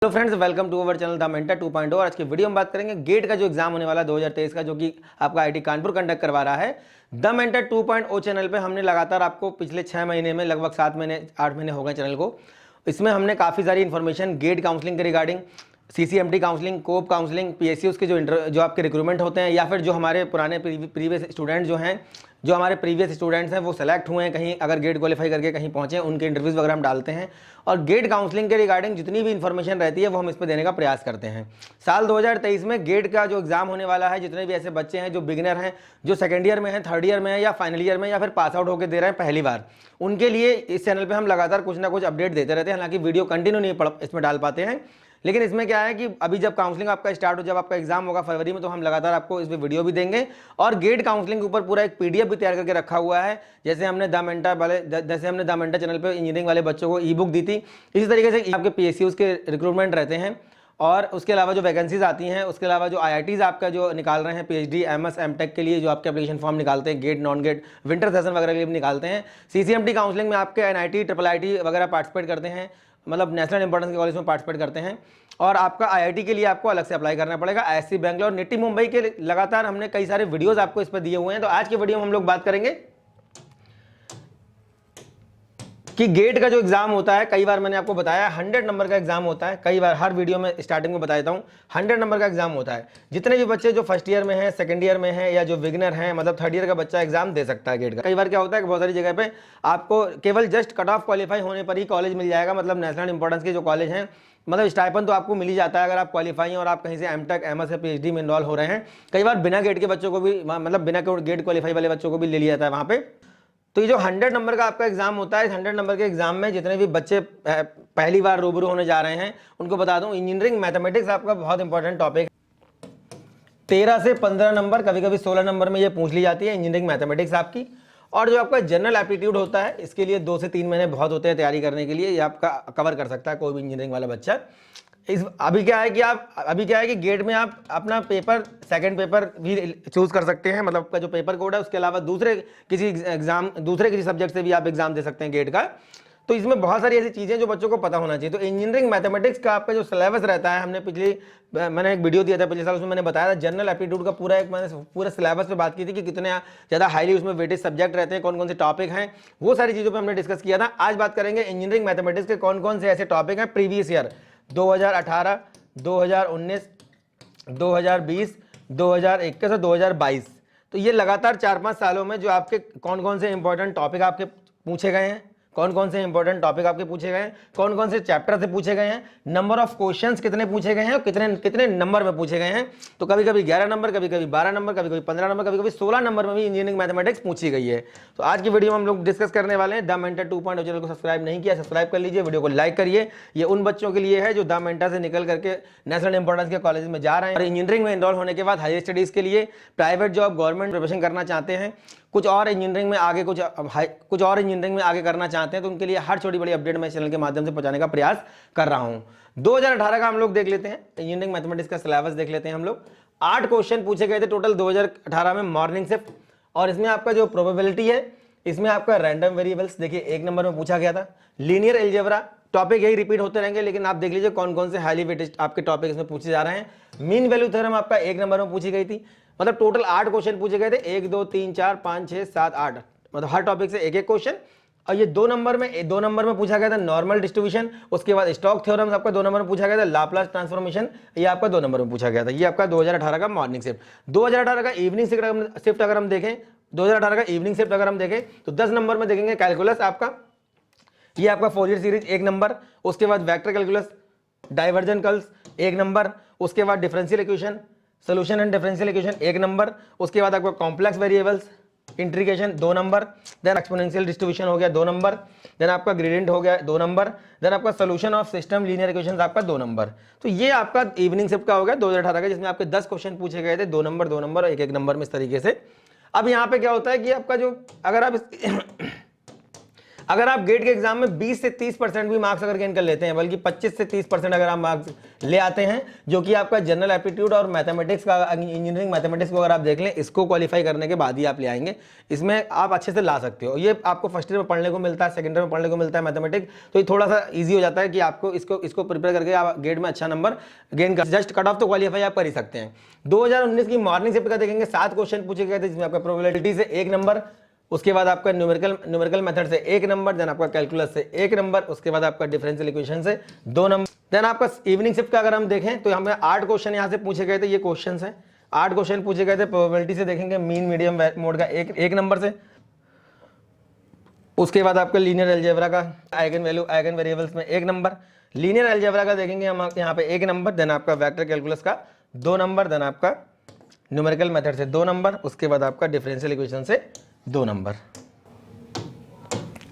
Hello friends, welcome to our channel the mentor 2.0। आज की video में बात करेंगे गेट का जो एग्जाम होने वाला 2023 का, जो कि आपका आईआईटी कानपुर कंडक्ट करवा रहा है। द मेंटर 2.0 चैनल पे हमने लगातार आपको पिछले 6 महीने में लगभग 7 महीने 8 महीने हो गए चैनल को। इसमें हमने काफ़ी सारी इन्फॉर्मेशन गेट काउंसलिंग के रिगार्डिंग, सीसीएमटी काउंसलिंग, कोप काउंसलिंग, पीएसयू के जो आपके रिक्रूटमेंट होते हैं, या फिर जो हमारे पुराने प्रीवियस स्टूडेंट जो हैं, जो हमारे प्रीवियस स्टूडेंट्स हैं वो सेलेक्ट हुए हैं, कहीं अगर गेट क्वालिफाई करके कहीं पहुंचे, उनके इंटरव्यूज़ वगैरह हम डालते हैं। और गेट काउंसलिंग के रिगार्डिंग जितनी भी इन्फॉर्मेशन रहती है वो हम इस पर देने का प्रयास करते हैं। साल 2023 में गेट का जो एग्जाम होने वाला है, जितने भी ऐसे बच्चे हैं जो बिगिनर हैं, जो सेकेंड ईयर में हैं, थर्ड ईयर में है, या फाइनल ईयर में, या फिर पास आउट होकर दे रहे हैं पहली बार, उनके लिए इस चैनल पर हम लगातार कुछ ना कुछ अपडेट देते रहते हैं। हालांकि वीडियो कंटिन्यू नहीं इसमें डाल पाते हैं, लेकिन इसमें क्या है कि अभी जब काउंसलिंग आपका स्टार्ट हो, जब आपका एग्जाम होगा फरवरी में, तो हम लगातार आपको इस पे वीडियो भी देंगे। और गेट काउंसलिंग के ऊपर पूरा एक पीडीएफ भी तैयार करके रखा हुआ है। जैसे हमने द मेंटर चैनल पे इंजीनियरिंग वाले बच्चों को ई बुक दी थी, इसी तरीके से आपके पीएसयूज के रिक्रूटमेंट रहते हैं। और उसके अलावा जो वैकेंसीज आती हैं, उसके अलावा जो आईआईटीज आपका जो निकाल रहे हैं पीएचडी, एमएस, एमटेक के लिए जो आपके एप्लीकेशन फॉर्म निकालते हैं, GATE, non GATE, winter session वगैरह के लिए भी निकालते हैं। सीसीएमटी काउंसलिंग में आपके एनआईटी, ट्रिपल आईटी वगैरह पार्टिसिपेट करते हैं, मतलब नेशनल इंपॉर्टेंस के कॉलेज में पार्टिसिपेट करते हैं। और आपका आईआईटी के लिए आपको अलग से अप्लाई करना पड़ेगा। आईआईएससी बेंगलोर, निटी मुंबई के लगातार हमने कई सारे वीडियोस आपको इस पर दिए हुए हैं। तो आज की वीडियो में हम लोग बात करेंगे कि गेट का जो एग्जाम होता है, कई बार मैंने आपको बताया 100 नंबर का एग्जाम होता है। कई बार हर वीडियो में स्टार्टिंग में बता देता हूँ 100 नंबर का एग्जाम होता है। जितने भी बच्चे जो फर्स्ट ईयर में हैं, सेकंड ईयर में हैं, या जो बिगिनर हैं, मतलब थर्ड ईयर का बच्चा एग्जाम दे सकता है गेट का। कई बार क्या होता है कि बहुत सारी जगह पे आपको केवल जस्ट कट ऑफ क्वालिफाई होने पर ही कॉलेज मिल जाएगा, मतलब नेशनल इंपॉर्टेंस के जो कॉलेज हैं, मतलब स्टाइपेंड तो आपको मिल ही जाता है अगर आप क्वालिफाई हैं और आप कहीं से एमटेक, एमएस या पीएचडी में इनरोल हो रहे हैं। कई बार बिना गेट के बच्चों को भी, मतलब बिना गेट क्वालिफाई वाले बच्चों को भी ले लिया जाता है वहाँ पे। तो ये जो 100 नंबर का आपका एग्जाम होता है, इस 100 नंबर के एग्जाम में जितने भी बच्चे पहली बार रूबरू होने जा रहे हैं, उनको बता दूं, इंजीनियरिंग मैथमेटिक्स आपका बहुत इंपॉर्टेंट टॉपिक है। 13 से 15 नंबर, कभी कभी 16 नंबर में ये पूछ ली जाती है इंजीनियरिंग मैथमेटिक्स आपकी। और जो आपका जनरल एप्टीट्यूड होता है, इसके लिए 2 से 3 महीने बहुत होते हैं तैयारी करने के लिए। ये आपका कवर कर सकता है कोई भी इंजीनियरिंग वाला बच्चा। अभी क्या है कि गेट में आप अपना पेपर, सेकंड पेपर भी चूज कर सकते हैं, मतलब आपका जो पेपर कोड है उसके अलावा दूसरे किसी सब्जेक्ट से भी आप एग्जाम दे सकते हैं गेट का। तो इसमें बहुत सारी ऐसी चीजें जो बच्चों को पता होना चाहिए। तो इंजीनियरिंग मैथमेटिक्स का आपका जो सिलेबस रहता है, मैंने एक वीडियो दिया था पिछले साल, उसमें मैंने बताया था जनरल एप्टीट्यूड का मैंने पूरा सिलेबस पे बात की थी कि कितने ज़्यादा हाईली उसमें वेटेज सब्जेक्ट रहते हैं, कौन कौन से टॉपिक हैं, वो सारी चीज़ों पे हमने डिस्कस किया था। आज बात करेंगे इंजीनियरिंग मैथमेटिक्स के कौन कौन से ऐसे टॉपिक हैं प्रीवियस ईयर 2018, 2019, 2020, 2021 और 2022। तो ये लगातार 4-5 सालों में जो आपके कौन कौन से इंपॉर्टेंट टॉपिक आपके पूछे गए हैं, कौन कौन से इंपॉर्टेंट टॉपिक आपके पूछे गए हैं, कौन कौन से चैप्टर से पूछे गए हैं, नंबर ऑफ क्वेश्चंस कितने पूछे गए हैं और कितने नंबर में पूछे गए हैं। तो कभी कभी 11 नंबर, कभी कभी 12 नंबर, कभी कभी 15 नंबर, कभी कभी 16 नंबर में भी इंजीनियरिंग मैथमेटिक्स पूछी गई है। तो आज की वीडियो में हम लोग डिस्कस करने वाले हैं। द मेंटर 2.0 चैनल को सब्सक्राइब नहीं किया, सब्सक्राइब कर लीजिए, वीडियो को लाइक करिए। ये उन बच्चों के लिए है जो द मेंटर से निकल करके नेशनल इंपॉर्टेंस के कॉलेज में जा रहे हैं और इंजीनियरिंग में एनरोल होने के बाद हायर स्टडीज के लिए प्राइवेट जॉब, गवर्नमेंट प्रिपरेशन करना चाहते हैं, कुछ और इंजीनियरिंग में आगे करना चाहते हैं। तो उनके लिए हर छोटी बड़ी अपडेट मैं चैनल के माध्यम से पहुंचाने का प्रयास कर रहा हूं। 2018 का हम लोग देख लेते हैं, इंजीनियरिंग मैथमेटिक्स का सिलेबस देख लेते हैं हम लोग। 8 क्वेश्चन पूछे गए थे टोटल 2018 में मॉर्निंग शिफ्ट। और इसमें आपका जो प्रोबेबिलिटी है, इसमें आपका रैंडम वेरिएबल्स देखिए 1 नंबर में पूछा गया था। लीनियर अलजेब्रा, टॉपिक यही रिपीट होते रहेंगे, लेकिन आप देख लीजिए कौन कौन से हाईली वेटेज आपके टॉपिक इसमें पूछे जा रहे हैं। मीन वैल्यू थ्योरम आपका 1 नंबर में पूछी गई थी। मतलब टोटल 8 क्वेश्चन पूछे गए थे, 1, 2, 3, 4, 5, 6, 7, 8, मतलब हर टॉपिक से एक एक क्वेश्चन। और ये 2 नंबर में पूछा गया था नॉर्मल डिस्ट्रीब्यूशन। उसके बाद स्टॉक थ्योरम्स आपका 2 नंबर में पूछा गया था। लाप्लास ट्रांसफॉर्मेशन ये आपका 2 नंबर में पूछा गया था। ये आपका 2018 का मॉर्निंग शिफ्ट। 2018 का इवनिंग शिफ्ट अगर हम देखें, 2018 का इवनिंग शिफ्ट अगर हम देखें तो 10 नंबर में देखेंगे कैलकुलस आपका, ये आपका फोरियर सीरीज 1 नंबर। उसके बाद vector calculus, divergence curls 1 number. उसके बाद differential equation, solution and differential equation 1 number. उसके बाद आपका complex variables, integration 2 number. Then exponential distribution हो गया 2 नंबर। देन आपका ग्रेडियंट हो गया 2 नंबर। देन आपका solution of system linear equations आपका 2 नंबर। तो ये आपका इवनिंग शिफ्ट का हो गया 2018 का, जिसमें आपके 10 क्वेश्चन पूछे गए थे 2 नंबर, 2 नंबर और 1-1 नंबर में, इस तरीके से। अब यहाँ पे क्या होता है कि आपका जो अगर आप गेट के एग्जाम में 20 से 30% भी मार्क्स अगर गेन कर लेते हैं, बल्कि 25 से 30% अगर आप मार्क्स ले आते हैं, जो कि आपका जनरल एप्टीट्यूड और मैथमेटिक्स का, इंजीनियरिंग मैथमेटिक्स को अगर आप देख लें, इसको क्वालिफाई करने के बाद ही आप ले आएंगे, इसमें आप अच्छे से ला सकते हो। ये आपको फर्स्ट ईयर में पढ़ने को मिलता है, सेकंड ईयर में पढ़ने को मिलता है मैथमेटिक्स, तो ये थोड़ा सा ईजी हो जाता है कि आपको इसको प्रिपेयर करके आप गेट में अच्छा नंबर गेन कर, जस्ट कट ऑफ तो क्वालिफाई आप कर ही सकते हैं। 2019 की मॉर्निंग शिफ्ट का देखेंगे, 7 क्वेश्चन पूछे गए थे, जिसमें आपका प्रोबेबिलिटी से 1 नंबर, उसके बाद आपका न्यूमेरिकल मेथड से 1 नंबर, देन आपका कैलकुलस से 1 नंबर, उसके बाद आपका डिफरेंशियल इक्वेशन से 2 नंबर। देन आपका इवनिंग शिफ्ट का अगर हम देखें तो हमें 8 क्वेश्चन यहाँ से पूछे गए थे, ये क्वेश्चन है 8 क्वेश्चन पूछे गए थे। प्रोबेबिलिटी से देखेंगे मीन मीडियम मोड का 1 नंबर से, उसके बाद आपका लीनियर अलजेब्रा का आइगन वैल्यू आइगन वेरिएबल्स में 1 नंबर, लीनियर अलजेब्रा का देखेंगे हम यहाँ पे 1 नंबर, देन आपका वेक्टर कैलकुलस का 2 नंबर, देन आपका न्यूमेरिकल मेथड से 2 नंबर, उसके बाद आपका डिफरेंशियल इक्वेशन से 2 नंबर।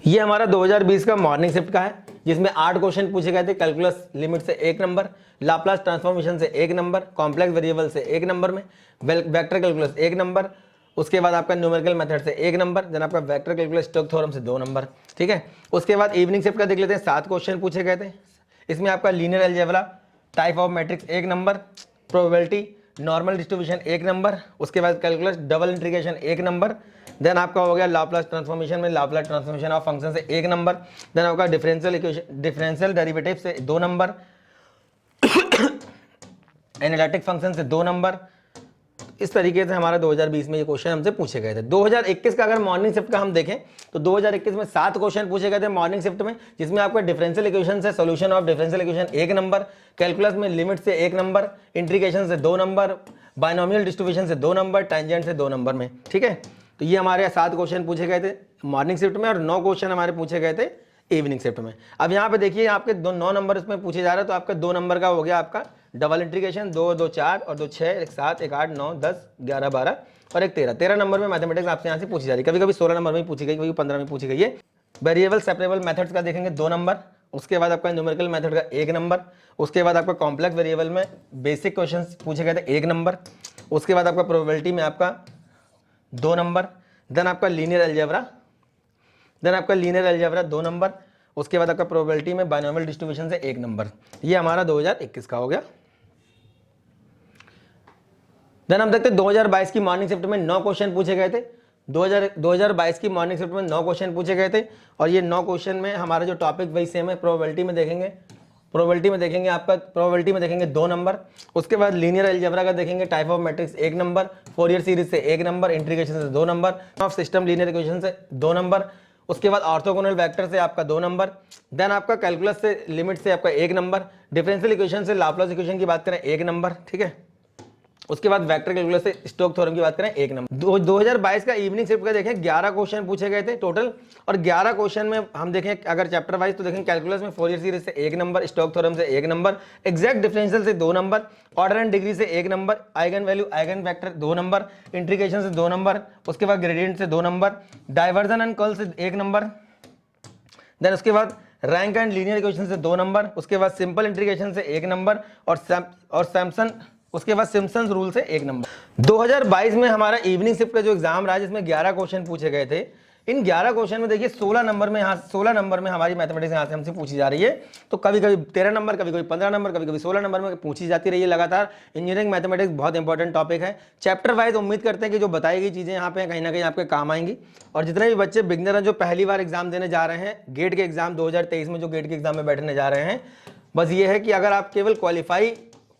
ये हमारा 2020 का मॉर्निंग शिफ्ट का है, जिसमें 8 क्वेश्चन पूछे गए थे। कैलकुलस लिमिट से 1 नंबर, लाप्लास ट्रांसफॉर्मेशन से 1 नंबर, कॉम्प्लेक्स वेरिएबल से 1 नंबर में, वेक्टर कैलकुलस 1 नंबर, उसके बाद आपका न्यूमेरिकल मेथड से 1 नंबर, देन आपका वेक्टर कैलकुलस स्टोक्स थ्योरम से 2 नंबर। ठीक है, उसके बाद इवनिंग शिफ्ट का देख लेते हैं। 7 क्वेश्चन पूछे गए थे, इसमें आपका linear algebra, type of matrix 1 number, probability, normal distribution 1 number, उसके बाद calculus double integration 1 number, then आपका हो गया लाप्लास ट्रांसफॉर्मेशन में लाप्लास ट्रांसफॉर्मेशन ऑफ फंक्शन से 1 नंबर, देन आपका डिफरेंशियल इक्वेशन डिफरेंशियल डेरिवेटिव से 2 नंबर, एनालिटिक फंक्शन से 2 नंबर। इस तरीके से हमारा 2020 में ये क्वेश्चन हमसे पूछे गए थे। 2021 का अगर मॉर्निंग शिफ्ट का हम देखें तो 2021 में 7 क्वेश्चन पूछे गए थे मॉर्निंग शिफ्ट में, जिसमें आपका डिफरेंशियल इक्वेशन से solution of differential equation 1 number, calculus में लिमिट से 1 नंबर, इंटीग्रेशन से 2 नंबर, बायनोमियल डिस्ट्रीब्यूशन से 2 नंबर, टेंजेंट से 2 नंबर में। ठीक है, तो ये हमारे 7 क्वेश्चन पूछे गए थे मॉर्निंग शिफ्ट में, और 9 क्वेश्चन हमारे पूछे गए थे इवनिंग शिफ्ट में। अब यहाँ पे देखिए आपके 9 नंबर इसमें पूछे जा रहे हैं, तो आपका 2 नंबर का हो गया आपका डबल इंटीग्रेशन, 2 2 4 और 2 6 1 7 1 8 9 10 11 12 और 1 13 नंबर में मैथमेटिक्स आपसे यहाँ से पूछी जा रही है। कभी कभी 16 नंबर में पूछी गई, कभी 15 में पूछी गई है। वेरिएबल सेपरेबल मेथड्स का देखेंगे 2 नंबर, उसके बाद आपका न्यूमेरिकल मेथड का 1 नंबर, उसके बाद आपका कॉम्प्लेक्स वेरिएबल में बेसिक क्वेश्चन पूछे गए थे 1 नंबर, उसके बाद आपका प्रोबेबिलिटी में आपका 2 नंबर, देन आपका लीनियर अलजेब्रा 2 नंबर, उसके बाद आपका प्रोबेबिलिटी में बायनोमियल डिस्ट्रीब्यूशन से 1 नंबर। ये हमारा 2021 का हो गया। देन हम देखते हैं 2022 की मॉर्निंग शिफ्ट में 9 क्वेश्चन पूछे गए थे। 2022 की मॉर्निंग शिफ्ट में 9 क्वेश्चन पूछे गए थे, और ये 9 क्वेश्चन में हमारा जो टॉपिक वही सेम है। प्रोबेबिलिटी में देखेंगे 2 नंबर, उसके बाद लीनियर अलजेब्रा का देखेंगे, type of matrix 1 number, Fourier series से 1 नंबर, इंटीग्रेशन से 2 number, of system linear equation से 2 नंबर, उसके बाद ऑर्थोगोनल वेक्टर से आपका 2 नंबर, देन आपका कैलकुलस से लिमिट से आपका 1 नंबर, डिफरेंशियल इक्वेशन से लाप्लास इक्वेशन की बात करें 1 नंबर। ठीक है, उसके बाद वेक्टर कैलकुलस से स्टोक्स थ्योरम की बात करें 1 नंबर। 2022 का इवनिंग शिफ्ट का देखें 11 क्वेश्चन पूछे गए थे टोटल, और 11 क्वेश्चन में हम देखें अगर चैप्टर वाइज तो देखें कैलकुलस में फोरियर सीरीज से 1 नंबर, स्टोक्स थ्योरम से 1 नंबर, एग्जैक्ट डिफरेंशियल से 2 नंबर, ऑर्डर एंड डिग्री से 1 number, eigen value eigen vector 2 number, integration से 2 नंबर, उसके बाद ग्रेडियंट से 2 नंबर, डाइवर्जन एंड कर्ल से 1 नंबर, देन उसके बाद रैंक एंड लीनियर इक्वेशन से 2 नंबर, उसके बाद सिंपल इंटीग्रेशन से 1 नंबर, उसके बाद सिम्पसन्स रूल से 1 नंबर। 2022 में हमारा इवनिंग शिफ्ट का जो एग्जाम रहा, जिसमें 11 क्वेश्चन पूछे गए थे। इन 11 क्वेश्चन में देखिए 16 नंबर में हमारी मैथमेटिक्स यहाँ से हमसे पूछी जा रही है। तो कभी कभी 13 नंबर, कभी कभी 15 नंबर, कभी कभी 16 नंबर में पूछी जाती रही है लगातार। इंजीनियरिंग मैथमेटिक्स बहुत इंपॉर्टेंट टॉपिक है। चैप्टर वाइज उम्मीद करते हैं कि जो बताई गई चीज़ें यहाँ पे कहीं ना कहीं आपके काम आएंगी। और जितने भी बच्चे बिगनर हैं जो पहली बार एग्जाम देने जा रहे हैं, गेट के एग्जाम 2023 में जो गेट के एग्जाम में बैठने जा रहे हैं, बस ये है कि अगर आप केवल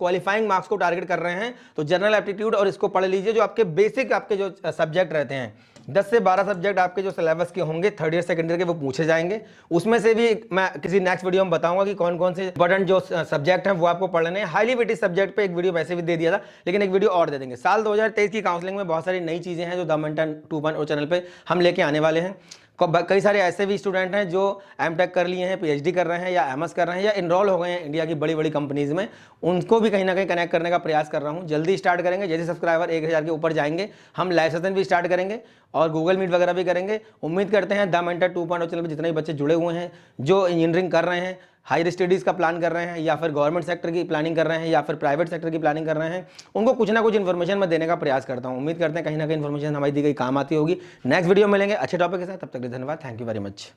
क्वालिफाइंग मार्क्स को टारगेट कर रहे हैं तो जनरल एप्टीट्यूड और इसको पढ़ लीजिए। जो आपके बेसिक आपके जो सब्जेक्ट रहते हैं, 10 से 12 सब्जेक्ट आपके जो सिलेबस के होंगे थर्ड ईयर सेकंड ईयर के, वो पूछे जाएंगे। उसमें से भी मैं किसी नेक्स्ट वीडियो में बताऊंगा कि कौन कौन से इंपॉर्टेंट जो सब्जेक्ट हैं वो आपको पढ़ लेने हैं। हाईली वेटेज सब्जेक्ट पे एक वीडियो वैसे भी दे दिया था, लेकिन एक वीडियो और दे देंगे। साल 2023 की काउंसलिंग में बहुत सारी नई चीज़ें हैं जो द मेंटर 2.0 चैनल पर हम लेके आने वाले हैं। कई सारे ऐसे भी स्टूडेंट हैं जो एमटेक कर लिए हैं, पीएचडी कर रहे हैं, या एमएस कर रहे हैं, या इनरोल हो गए हैं इंडिया की बड़ी बड़ी कंपनीज में, उनको भी कहीं ना कहीं कनेक्ट करने का प्रयास कर रहा हूं। जल्दी स्टार्ट करेंगे, जैसे सब्सक्राइबर 1000 के ऊपर जाएंगे हम लाइव सेशन भी स्टार्ट करेंगे और गूगल मीट वगैरह भी करेंगे। उम्मीद करते हैं द मेंटर 2.0 चैनल पर जितने भी बच्चे जुड़े हुए हैं, जो इंजीनियरिंग कर रहे हैं, हायर स्टडीज़ का प्लान कर रहे हैं, या फिर गवर्नमेंट सेक्टर की प्लानिंग कर रहे हैं, या फिर प्राइवेट सेक्टर की प्लानिंग कर रहे हैं, उनको कुछ ना कुछ इन्फॉर्मेशन मैं देने का प्रयास करता हूं। उम्मीद करते हैं कहीं ना कहीं इन्फॉर्मेशन हमारी दी गई काम आती होगी। नेक्स्ट वीडियो मिलेंगे अच्छे टॉपिक के साथ, तब तक के लिए धन्यवाद। Thank you very much.